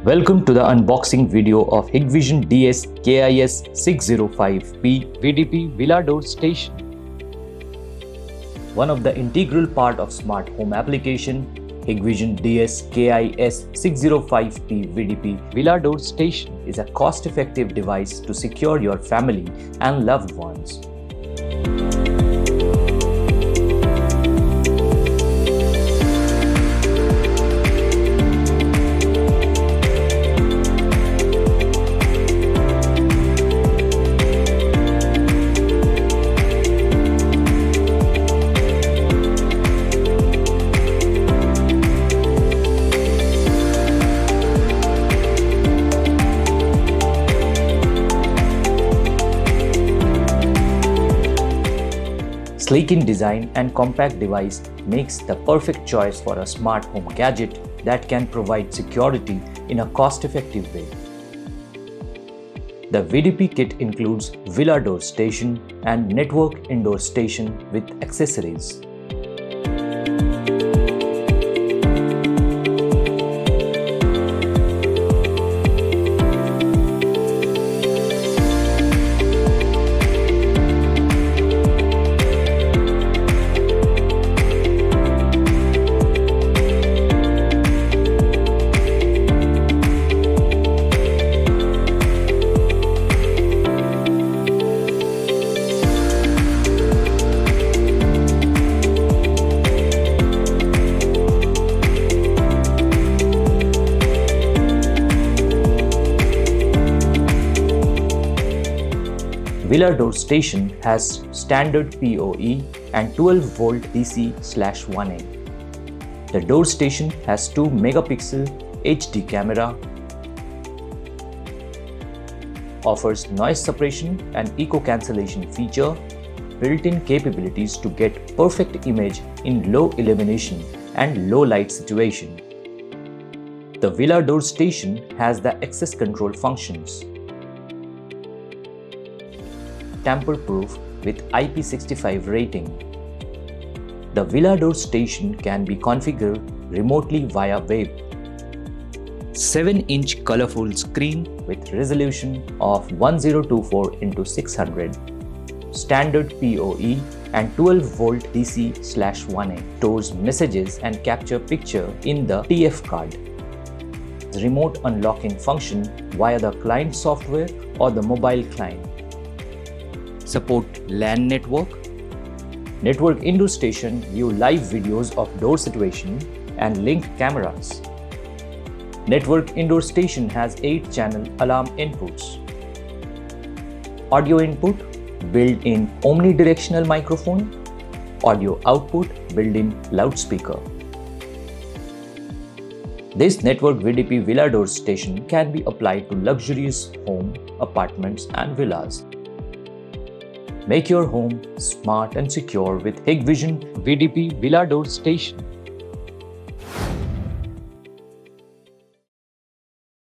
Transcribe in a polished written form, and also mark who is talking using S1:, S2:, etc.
S1: Welcome to the unboxing video of Hikvision DS-KIS605-P-VDP Villa Door Station. One of the integral part of smart home application, Hikvision DS-KIS605-P-VDP Villa Door Station is a cost-effective device to secure your family and loved ones. Sleek in design and compact device makes the perfect choice for a smart home gadget that can provide security in a cost-effective way. The VDP kit includes Villa Door Station and Network Indoor Station with accessories. Villa Door Station has standard PoE and 12V DC/1A. The door station has 2-megapixel HD camera, offers noise suppression and echo cancellation feature, built-in capabilities to get perfect image in low illumination and low light situation. The Villa Door Station has the access control functions. Tamper-proof with IP65 rating. The Villa Door Station can be configured remotely via web. 7-inch colorful screen with resolution of 1024x600, standard PoE and 12V DC/1A, stores messages and capture picture in the TF card. Remote unlocking function via the client software or the mobile client. Support LAN network. Network Indoor Station view live videos of door situation and link cameras. Network Indoor Station has 8-channel alarm inputs. Audio input built-in omnidirectional microphone. Audio output built-in loudspeaker. This network VDP Villa Door Station can be applied to luxurious home, apartments and villas. Make your home smart and secure with Hikvision VDP Villa Door Station.